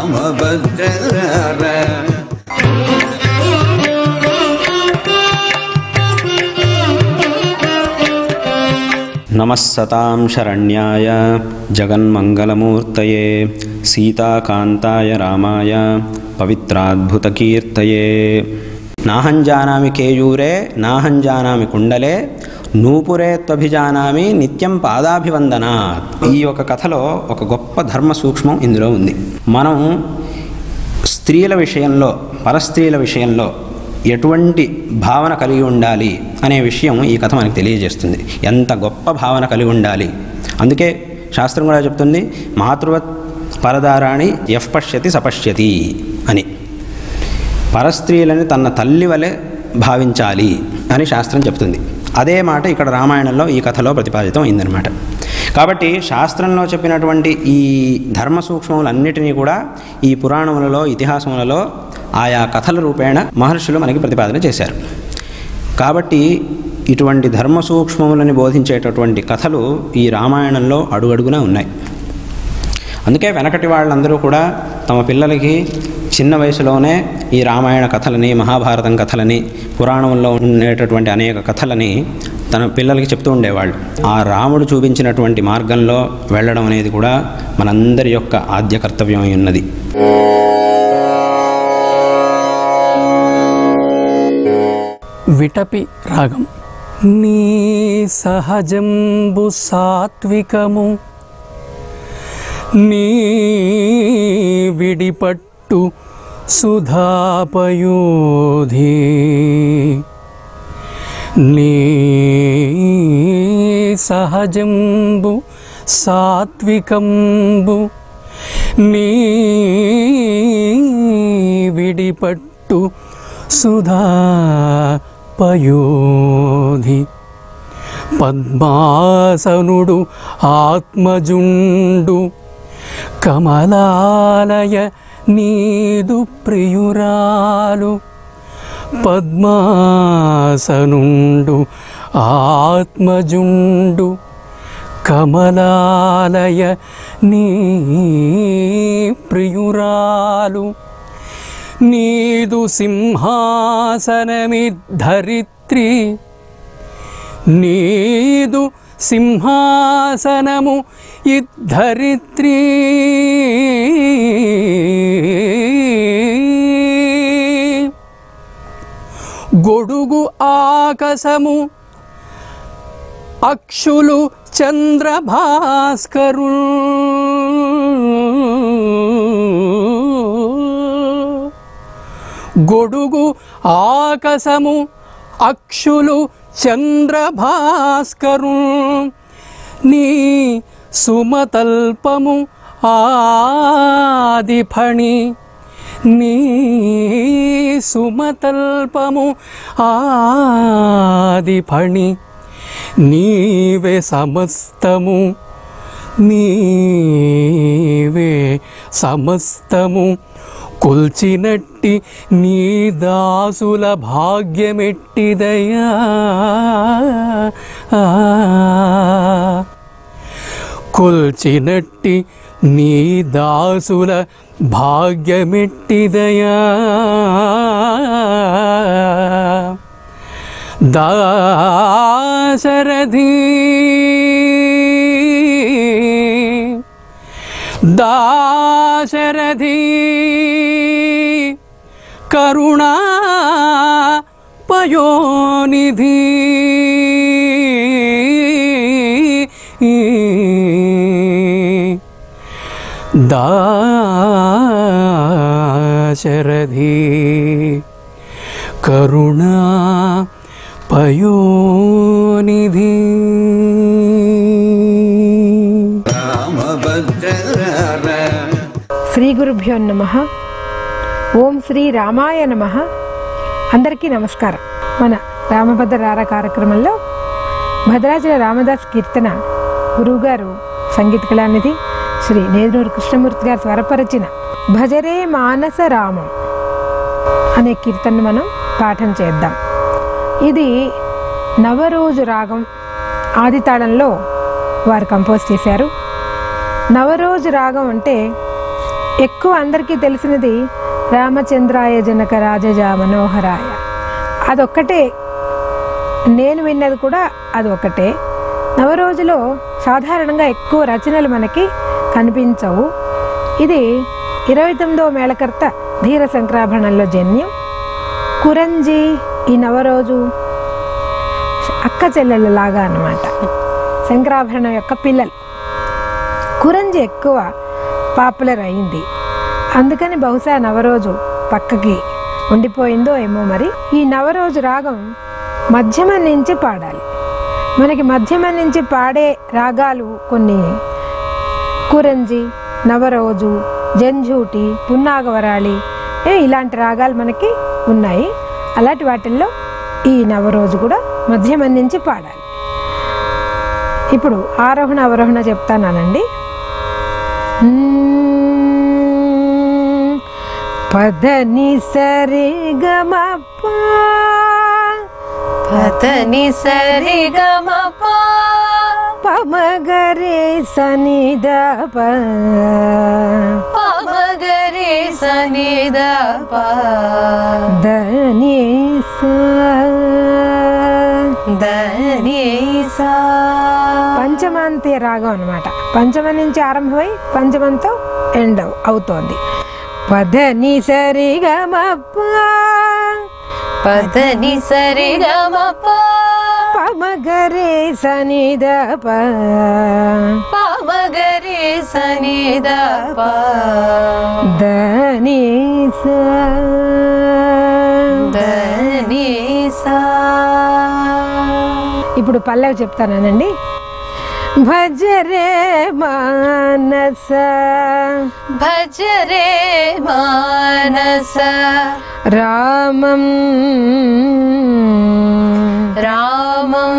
నమస్సతాం శరణ్యాయ జగన్మంగళమూర్తయే సీతాకాంతాయ రామాయ పవిత్రాద్భుతకీర్తయే. నాహం జానామి కేయూరే నాహం జానామి కుండలే నూపురే త్వభిజానామి నిత్యం పాదాభివందనాత్. ఈ ఒక కథలో ఒక గొప్ప ధర్మ సూక్ష్మం ఇందులో ఉంది. మనం స్త్రీల విషయంలో, పరస్త్రీల విషయంలో ఎటువంటి భావన కలిగి ఉండాలి అనే విషయం ఈ కథ మనకు తెలియజేస్తుంది. ఎంత గొప్ప భావన కలిగి ఉండాలి. అందుకే శాస్త్రం కూడా చెప్తుంది, మాతృవత్ పరదారాణి యః పశ్యతి సపశ్యతి అని. పరస్త్రీలని తన తల్లి వలె భావించాలి అని శాస్త్రం చెప్తుంది. అదే మాట ఇక్కడ రామాయణంలో ఈ కథలో ప్రతిపాదితం అయిందనమాట. కాబట్టి శాస్త్రంలో చెప్పినటువంటి ఈ ధర్మ సూక్ష్మములన్నిటినీ కూడా ఈ పురాణములలో, ఇతిహాసములలో ఆయా కథల రూపేణ మహర్షులు మనకి ప్రతిపాదన చేశారు. కాబట్టి ఇటువంటి ధర్మ సూక్ష్మములని బోధించేటటువంటి కథలు ఈ రామాయణంలో అడుగడుగునా ఉన్నాయి. అందుకే వెనకటి వాళ్ళందరూ కూడా తమ పిల్లలకి చిన్న వయసులోనే ఈ రామాయణ కథలని, మహాభారతం కథలని, పురాణంలో ఉండేటటువంటి అనేక కథలని తన పిల్లలకి చెప్తూ ఉండేవాళ్ళు. ఆ రాముడు చూపించినటువంటి మార్గంలో వెళ్ళడం అనేది కూడా మనందరి యొక్క ఆద్య కర్తవ్యం అయి ఉన్నది. విటపి రాగం. నీ సహజంబు సాత్వికము నీ విడిపట్టు సుధాపయోధి నీ సహజంబు సాత్వికంబు నీ విడిపట్టు సుధాపయోధి పద్మాసనుడు ఆత్మజుండు కమలాలయ నీదు ప్రియురాలు పద్మాసనుండు ఆత్మజుండు కమలాలయ నీ ప్రియురాలు నీదు సింహాసనమిద్ధరిత్రి నీదు సింహాసనము ఇద్ధరిత్రి గొడుగు ఆకాశము అక్షులు చంద్రభాస్కరు గొడుగు ఆకాశము అక్షులు చంద్రభాస్కరు నీ సుమతల్పము ఆదిఫణి నీ సుమతల్పము ఆదిఫణి నీవే సమస్తము నీవే సమస్తము కొల్చినట్టి నీ దాసుల భాగ్యమెట్టిదయా కొల్చినట్టి నీ దాసుల భాగ్యమెట్టిదయా దాశరథి దాశరథి కరుణా పయోనిధి దాశరథి కరుణా పయోనిధి. శ్రీ గురుభ్యో నమః. ఓం శ్రీ రామాయ నమః. అందరికీ నమస్కారం. మన రామభద్ర రార కార్యక్రమంలో భద్రాచల రామదాస్ కీర్తన గురువుగారు సంగీత కళానిధి శ్రీ నేదునూరు కృష్ణమూర్తి గారు స్వరపరిచిన భజరే మానస రామం అనే కీర్తనను మనం పాఠం చేద్దాం. ఇది నవరోజు రాగం ఆదితాళంలో వారు కంపోజ్ చేశారు. నవరోజు రాగం అంటే ఎక్కువ అందరికీ తెలిసినది రామచంద్రాయ జనక రాజజా మనోహరాయ, అదొక్కటే. నేను విన్నది కూడా అది ఒకటే. నవరోజులో సాధారణంగా ఎక్కువ రచనలు మనకి కనిపించవు. ఇది 29వ మేళకర్త ధీర శంకరాభరణంలో జన్యం. కురంజి ఈ నవరోజు అక్క చెల్లెళ్ళలాగా అన్నమాట, శంకరాభరణం యొక్క పిల్లలు. కురంజి ఎక్కువ పాపులర్ అయింది, అందుకని బహుశా నవరోజు పక్కకి ఉండిపోయిందో ఏమో. మరి ఈ నవరోజు రాగం మధ్యమం నుంచి పాడాలి. మనకి మధ్యమం నుంచి పాడే రాగాలు కొన్ని కురంజి, నవరోజు, జంఝూటి, పున్నాగవరాళి ఇలాంటి రాగాలు మనకి ఉన్నాయి. అలాంటి వాటిల్లో ఈ నవరోజు కూడా మధ్యమం నుంచి పాడాలి. ఇప్పుడు ఆరోహణ అవరోహణ చెప్తానండి. పదని సరి గమ పదని సరి గమ పమగరి సనిద పమగరి సనిద దని దని పంచమాంతి రాగం అన్నమాట. పంచమం నుంచి ఆరంభమై పంచమంతో ఎండ్ అవుతోంది. పదని సరి గమ పదని సరి గమ పమగరి సనిద పమగరి సనిద దని దని ఇప్పుడు పల్లవి చెప్తానండి. భజరే మానస భజరే మానస రామం రామం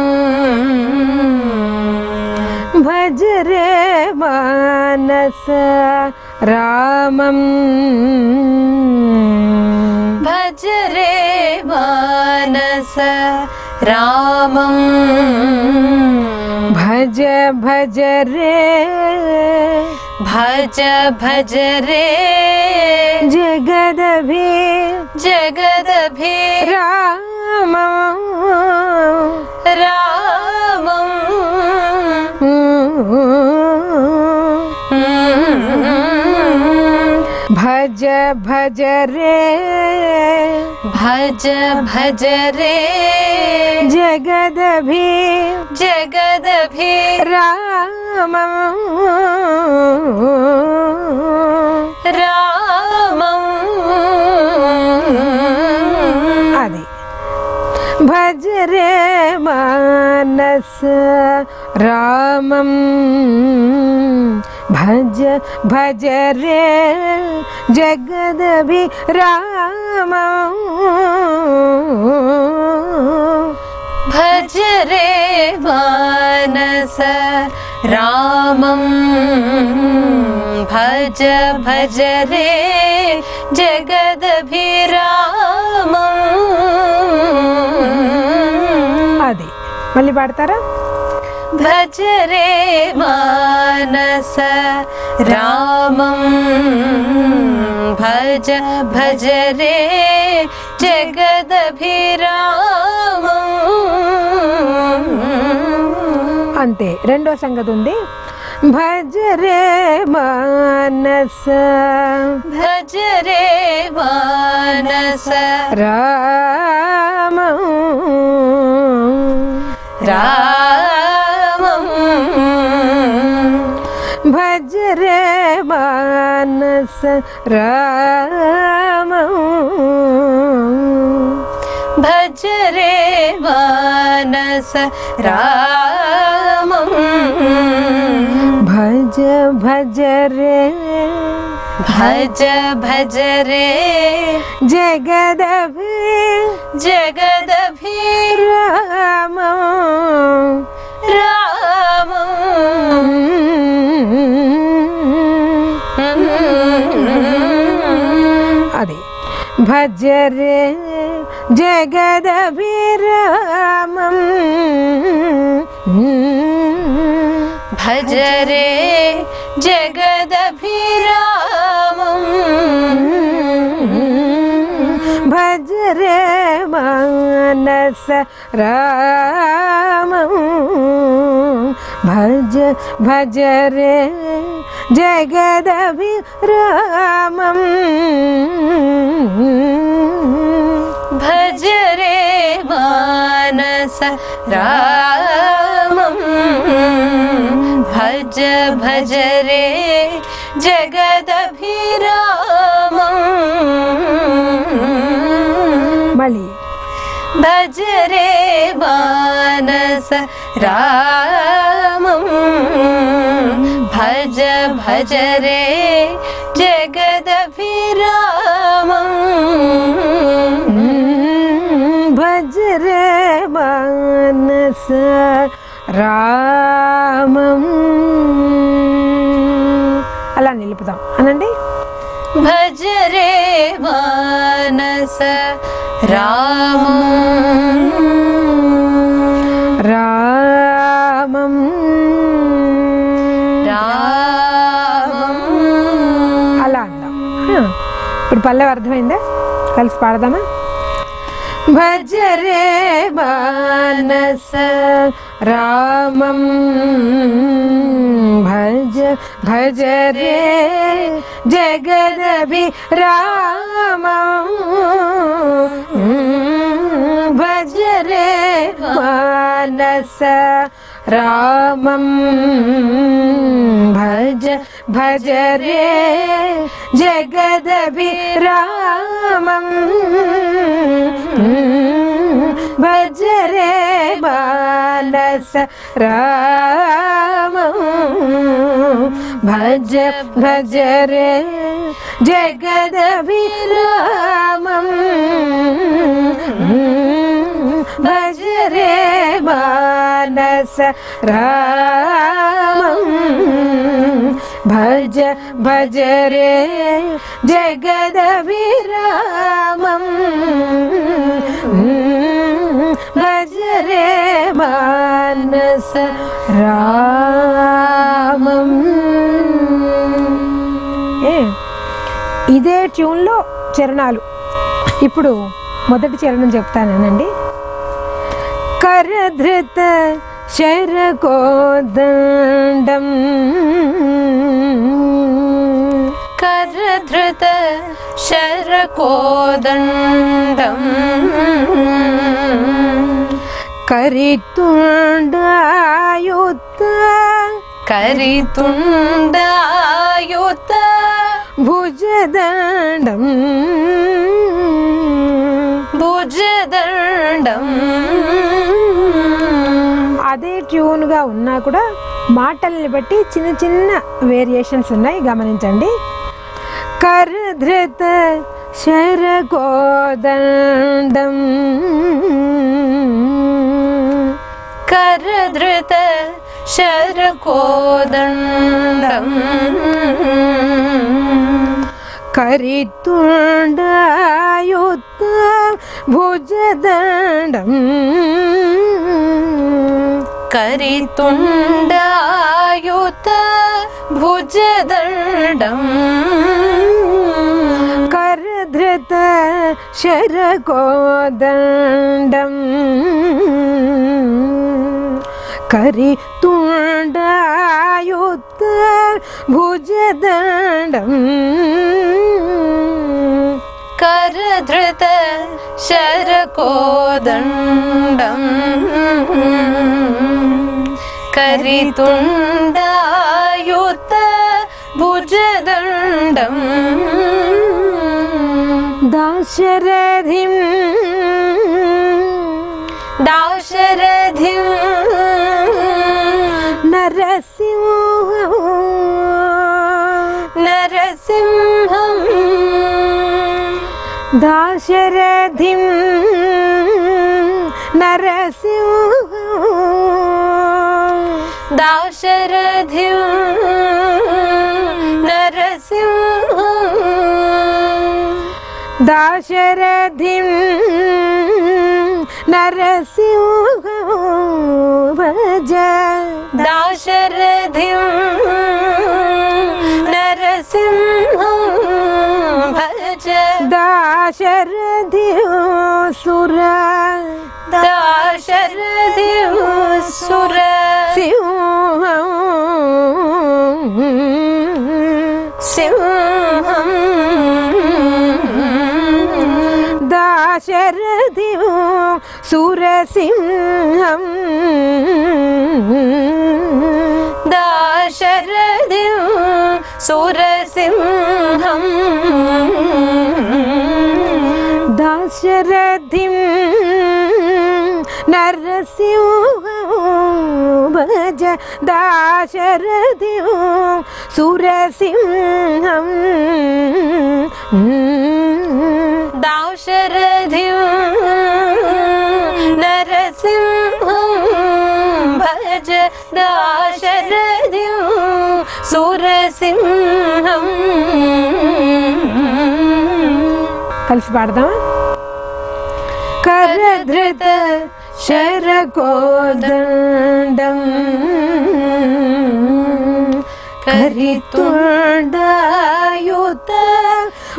భజరే మానస రామం భజరే మానస రామం భజ భజ రే భజ భజ రే జగదభి జగదభి రామం రామం భజ భజ రే భజ భజ రే జగదభి జగదభి రామం రామం అది భజ రే మానస రామం భజ భజ రే జగదభి రామం భజ రే మానస రామం భజ భజ రే జగదభి రామం అది మళ్ళీ పాడతారా? భజ రే మానస రామం భజ భజ రే జగదభి రామం అంతే. రెండో సంగతి ఉంది. భజ రే మానస భజ రే మానస రామం రామం భజ రే మానస రామం భజ రే మానస రామం భజ భజ రే భజ భజ రే జగదభి జగదభి రామం రామం అది భజ రే జగదభి రామం భజ రే జగదభి రామం మానస రామం భజ భజ రే జగదభిరామం భజ రే మానస రామం భజ భజ రే జగదభిరామం మళ్ళీ భజ రే మానస రామం భజ భజ రే జగదభిరామం భజ రే మానస రామం అలా నిలుపుదాం అనండి. భజ రే మానస రామం రామం రామం అలా అందాం. ఇప్పుడు పల్లవి అర్థమైందా? కలిసి పాడదామా? భజ రే మానస రామం భజ భజ రే జగదభిరామం భజ రే మానస రామం భజ భజ రే జగదభిరామం భజ రే మానస రామం భజ భజ రే జగదభిరామం భజ రే మానస రామం భజ భజ రే జగదభిరామం భజ రే మానస రామం. ఇదే ట్యూన్లో చరణాలు. ఇప్పుడు మొదటి చరణం చెప్తానండి. కరధృత శరకోదండం కరధృత శరకోదండం కరితుండాయుత కరితుండాయుత భుజదండం భుజదండం. అదే ట్యూన్గా ఉన్నా కూడా మాటల్ని బట్టి చిన్న చిన్న వేరియేషన్స్ ఉన్నాయి, గమనించండి. కరధృత శరకోదండం కరధృత శరకోదండం కరితుండాయుత భుజదండం కరితుండాయుత భుజదండం కరధృత శరకోదండం కరితుండాయుత భుజదండం కరధృత శరకోదండం కరితుండాయుత భుజదండం దాశరథిం దాశరథిం నరసింహం నరసింహం దాశరథిం నరసింహం దాశరథిం నరసింహం దాశరథిం నరసింహం భజ దాశరథిం నరసింహం భజ దాశరథి సుర సుర సింహం సింహం దాశరథి సురసింహం దాశరథి సురసింహం దాశరథిం నరసింహం భజ దాశరథిం సురసింహం దాశరథి నరసింహం భజ దాశరథి సురసింహం. కలిసి పాడదామా? కరధృత శరకోదండం కరితుండాయుత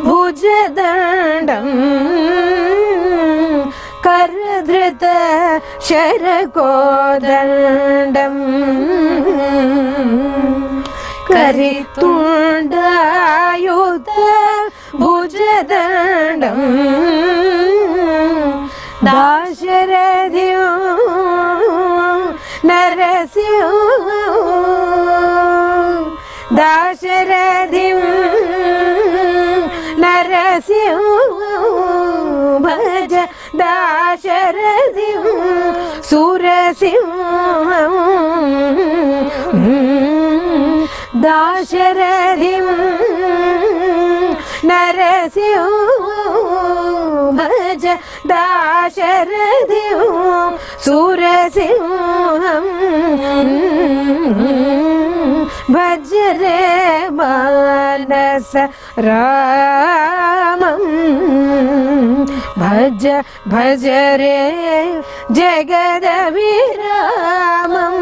భుజదండం కరధృత శరకోదండం కరితుండాయుత భుజదండం దాశరథి నరసింహ దాశరథి నరసింహ భజ దాశరథి సురసింహం దాశరథి నరసింహ భజ దాశరథి సురసింహం భజ రే మానస రామం భజ భజ రే జగద విరామం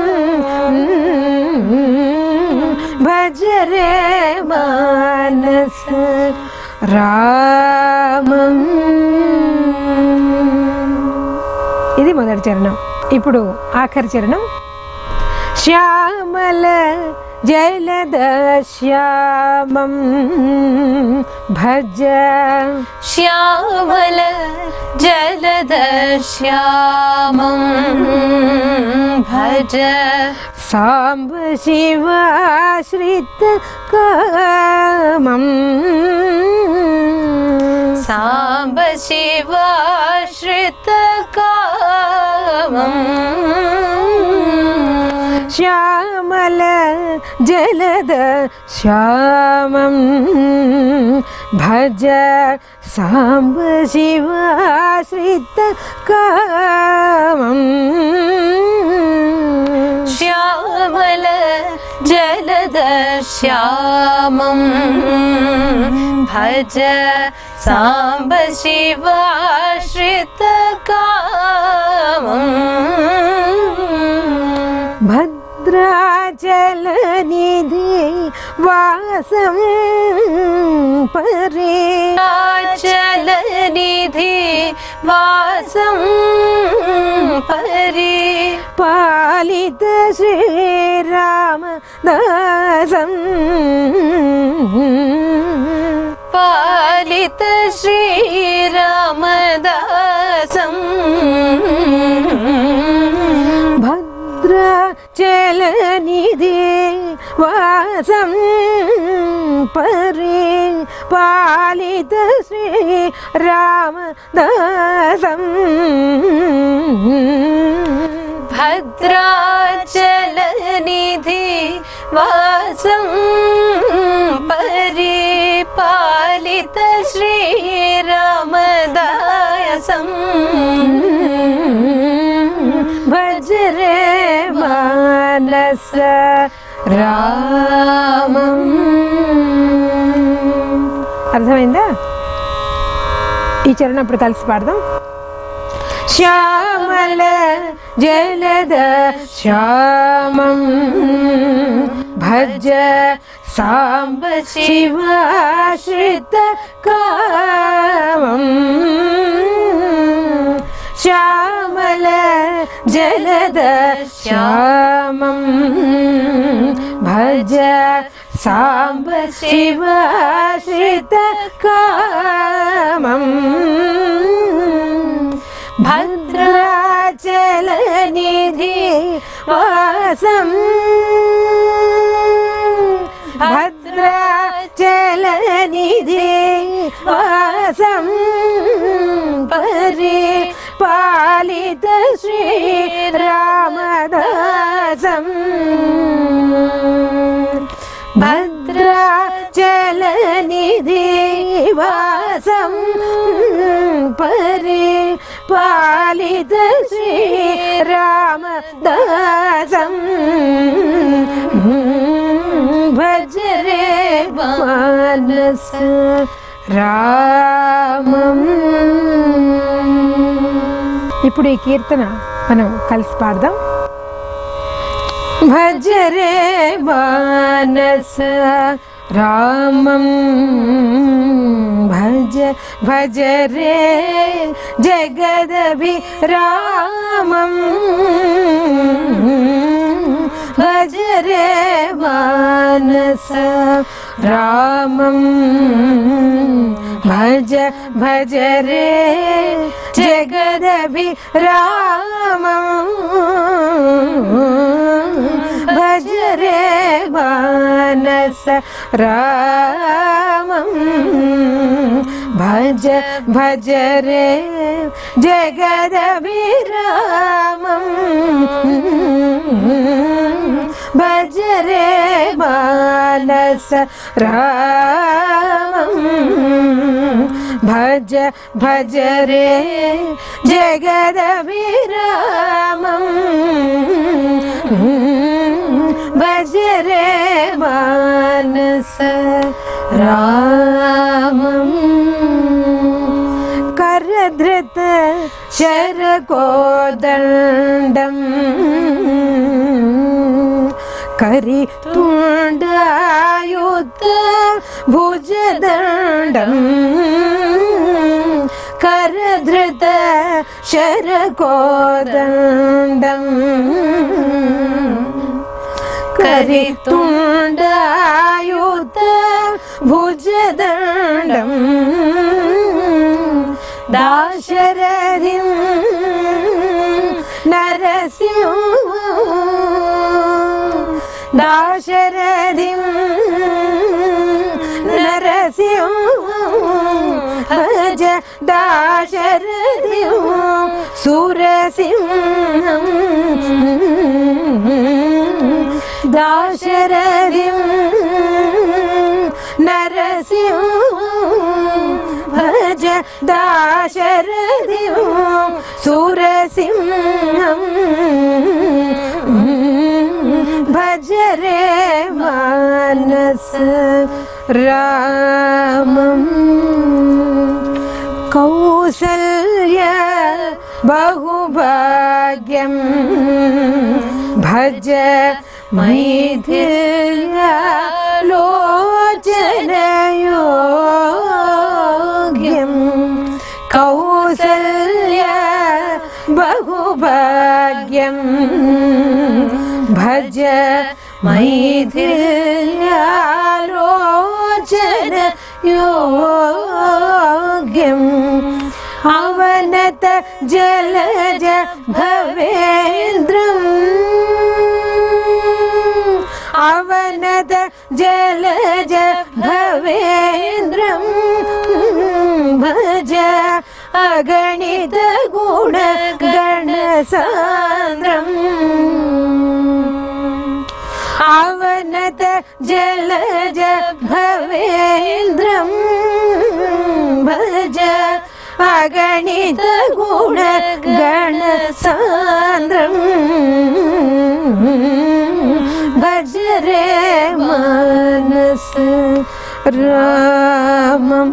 భజ రే మానస రామం. ఇది మొదటి చరణం. ఇప్పుడు ఆఖరి చరణం. శ్యామల జలద శ్యామం భజ శ్యామల జలద శ్యామం భజ సాంబ శివాశ్రిత కామం సాంబ శివాశ్రిత కామం శ్యామల జలద శ్యామం భజ సాంబ శివాశ్రిత కామం శ్యామల జలద శ్యామం భజ సాంబ శివాశ్రిత కామం భద్రాచల నిధి వాసం పరే చల నిధి వాసం పరి పాలిత శ్రీరామ దాసం పాలిత శ్రీరామదాసం భద్రాచల నిధి వాసం పరే పాలిత శ్రీరామ దాసం భద్రాచల నిధి వాసం పరిపాలిత శ్రీరామదాసం భజ రే మానస రామం. అర్థమైందా? ఈ చరణం అప్పుడు కలిసి పాడదాం. శ్యామల జలద శ్యామం భజ సాంబ శివాశ్రిత కామం శ్యామల జలద శ్యామం భజ సాంబ శివాశ్రిత కామం భద్రాచలనిధి వాసం భద్రాచలనిధి వాసం పరిపాలిత శ్రీరామదాసం భద్రాచలనిధి వాసం పరిపాలిత శ్రీరామదాసం భజ రే మానస రామం. ఇప్పుడు ఈ కీర్తన మనం కలిసి పాడదాం. భజ రే మానస రామం భజ భజ రే జగదభిరామం భజ రే మానస రామం భజ భజ రే జగదభిరామం భజ రే మానస రామం భజ భజ రే జగదభిరామం భజ రే మానస రామం భజ భజ రే జగదభిరామం భజ రే మానస రామం. కరధృత శరకోదండం కరితుండాయుధ భుజదండం కరధృత శరకోదండం కరితుండాయుధ భుజదండం దాశరథిం నరసింహ దాశరథిం నరసింహ భజ దాశరథిం సురసింహం దాశరథిం నరసింహ భజ దాశరథిం సురసింహం భజ రే మానస రామం. కౌసల్య బహుభాగ్యం భజ మైథిల్యాలోచనయోగ్యం కౌసల్య బహుభాగ్యం భజ మైథిల్యాలోచనయోగ్యం అవనత జలజ భవేంద్రం అవనత జలజ భవేంద్రం భజ అగణిత గుణ గణ సాంద్రం అవనత జలజ భవేంద్రం భజ అగణిత గుణ గణ సాంద్రం భజ రే మానస రామం.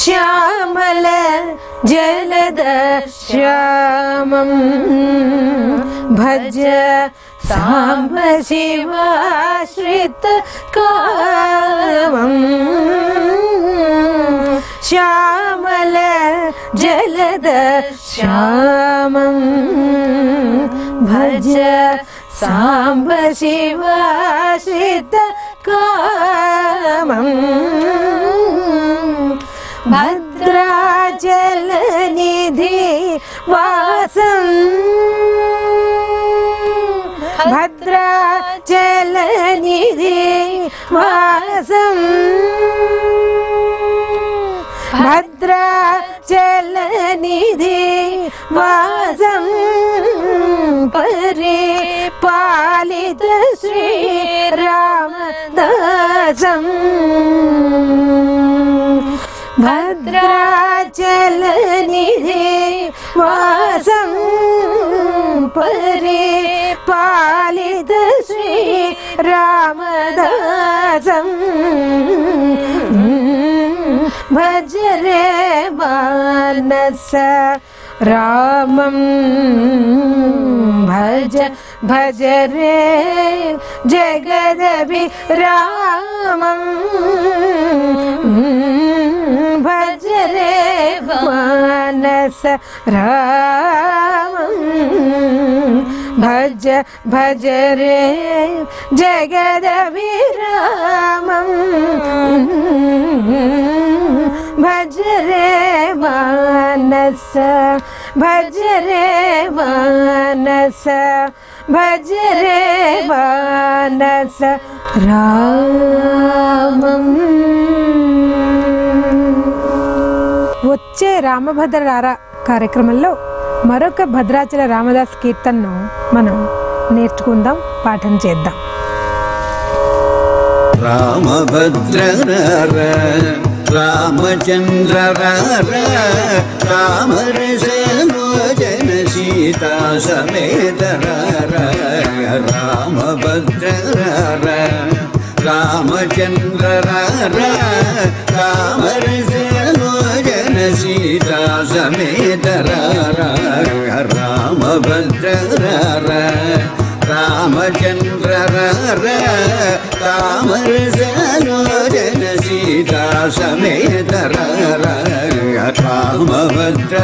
శ్యామల జలద శ్యామం భజ సాంబ శివాశ్రిత కామం శ్యామల జల जलद श्यामं भज साम्ब शिवाश्रित कामं भद्राचल निधि वासं भद्राचल निधि वासं भद्राचल निधि वासं परिपालित श्री रामदासं भद्राचल निधि वासं परिपालित श्री रामदासं भज रे मानस रामं भज भज रे जगदभिरामं भज रे मानस रामं भज भज रे जगदभिरामं भज रे मानस भज रे मानस भज रे मानस రామం. వచ్చే రామభద్ర రారా కార్యక్రమంలో మరొక భద్రాచల రామదాస్ కీర్తనను మనం నేర్చుకుందాం, పాఠం చేద్దాం. రామభద్ర రామచంద్ర రామరసమోజన సీతా సమేత రామభద్ర రామచంద్ర రామరసమోజన సీతా సమేత రామభద్ర రామచంద్ర రామరసలోచన సీతా సమేత రామభద్ర